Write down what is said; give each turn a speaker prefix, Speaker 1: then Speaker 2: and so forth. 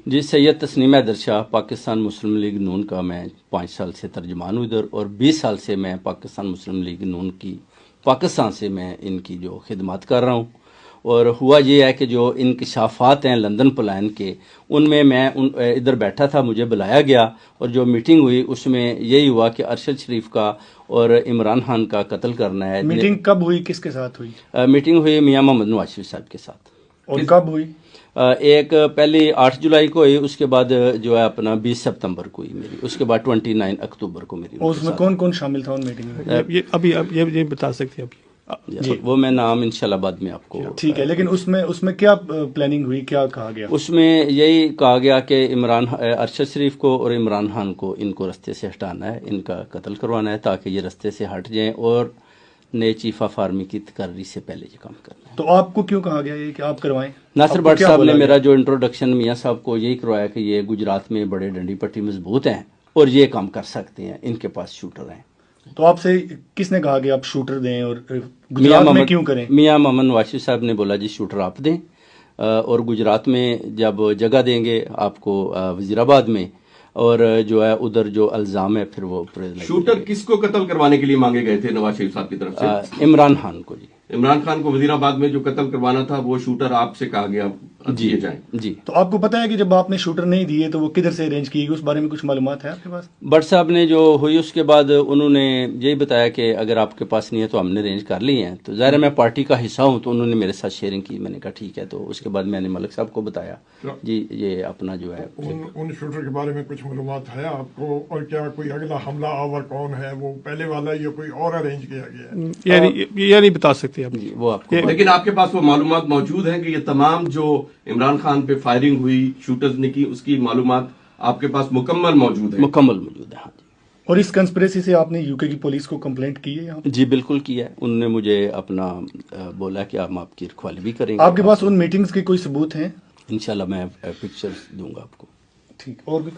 Speaker 1: جی سید تسنیم حیدر شاہ پاکستان مسلم league نون کا میں 5 سال سے ترجمان ہوں ادھر، اور 20 سال سے میں پاکستان مسلم لیگ نون کی پاکستان سے میں ان کی جو خدمات کر رہا ہوں۔ اور ہوا یہ ہے کہ جو انکشافات ہیں لندن پلان کے، ان میں ادھر بیٹھا تھا، مجھے بلایا گیا اور جو میٹنگ ہوئی اس میں یہی ہوا کہ ارشد شریف کا اور عمران خان کا قتل کرنا ہے۔
Speaker 2: میٹنگ کب ہوئی، کس کے ساتھ ہوئی؟
Speaker 1: میٹنگ ہوئی میاں محمد نواز شریف صاحب کے ساتھ۔
Speaker 2: اور کب ہوئی؟
Speaker 1: ایک پہلی 8 جولائی کو ہوئی، اس کے بعد جو ہے اپنا 20 ستمبر کو ہوئی میری، اس کے بعد 29 اکتوبر کو میری۔
Speaker 2: اور اس میں کون کون شامل تھا ان میٹنگ میں؟
Speaker 3: یہ بتا سکتے ہیں ابھی؟
Speaker 1: وہ میں نام انشاءاللہ بعد میں آپ کو۔
Speaker 2: ٹھیک ہے، لیکن اس میں کیا پلاننگ ہوئی، کیا کہا گیا؟
Speaker 1: اس میں یہی کہا گیا کہ ارشد شریف کو اور عمران خان کو ان کو رستے سے ہٹانا ہے، ان کا قتل کروانا ہے تاکہ یہ رستے سے ہٹ جائیں اور نئے چیف آف آرمی کی تقرری سے پہلے یہ کام کرنا ہے۔
Speaker 2: تو آپ کو کیوں کہا گیا یہ کہ آپ کروائیں؟
Speaker 1: ناصر بٹ صاحب نے میرا جو انٹروڈکشن میاں صاحب کو یہی کروایا کہ یہ گجرات میں بڑے ڈنڈی پٹی مضبوط ہیں اور یہ کام کر سکتے ہیں، ان کے پاس شوٹر ہیں۔
Speaker 2: تو آپ سے کس نے کہا کہ آپ شوٹر دیں اور گجرات میں کیوں کریں؟
Speaker 1: میاں محمد نواز شریف صاحب نے بولا جی شوٹر آپ دیں، اور گجرات میں جب جگہ دیں گے آپ کو وزیر آباد میں، اور جو ہے ادھر جو الزام ہے پھر وہ
Speaker 4: شوٹر کس کو قتل کروانے کے لیے مانگے گئے تھے نواز شریف صاحب کی طرف سے؟
Speaker 1: عمران خان کو۔ جی
Speaker 4: عمران خان کو وزیر آباد میں جو قتل کروانا تھا وہ شوٹر آپ سے کہا گیا دیے جائیں۔
Speaker 1: جی
Speaker 2: تو آپ کو پتا ہے کہ جب آپ نے شوٹر نہیں دیے تو وہ کدھر سے ارینج کی گئی، اس بارے میں کچھ معلومات ہے آپ کے پاس؟
Speaker 1: بٹ صاحب نے جو ہوئی اس کے بعد انہوں نے یہی بتایا کہ اگر آپ کے پاس نہیں ہے تو ہم نے ارینج کر لی ہیں، تو ظاہر ہے میں پارٹی کا حصہ ہوں تو انہوں نے میرے ساتھ شیئرنگ کی، میں نے کہا ٹھیک ہے۔ تو اس کے بعد میں نے ملک صاحب کو بتایا جی یہ اپنا جو ہے
Speaker 5: ان شوٹر کے بارے میں کچھ معلومات ہے آپ کو، اور کیا کوئی اگلا حملہ آور کون ہے، وہ پہلے والا یا کوئی اور ارینج کیا گیا ہے؟
Speaker 3: یہ نہیں بتا سکتے آپ۔
Speaker 1: وہ آپ کو،
Speaker 4: لیکن آپ کے پاس وہ معلومات موجود ہیں کہ یہ تمام جو عمران خان پہ فائرنگ ہوئی شوٹرز نے کی، اس کی معلومات آپ کے پاس مکمل موجود ہے؟
Speaker 1: مکمل موجود ہے، ہاں جی۔
Speaker 2: اور اس کنسپریسی سے آپ نے یو کے کی پولیس کو کمپلینٹ کی ہے یہاں؟
Speaker 1: جی بالکل کیا ہے، انہوں نے مجھے اپنا بولا کہ ہم آپ کی رکھوالی بھی کریں گے۔
Speaker 2: آپ کے پاس ان میٹنگز کے کوئی ثبوت ہیں؟
Speaker 1: انشاءاللہ میں پکچرز دوں گا آپ کو۔
Speaker 2: ٹھیک، اور بھی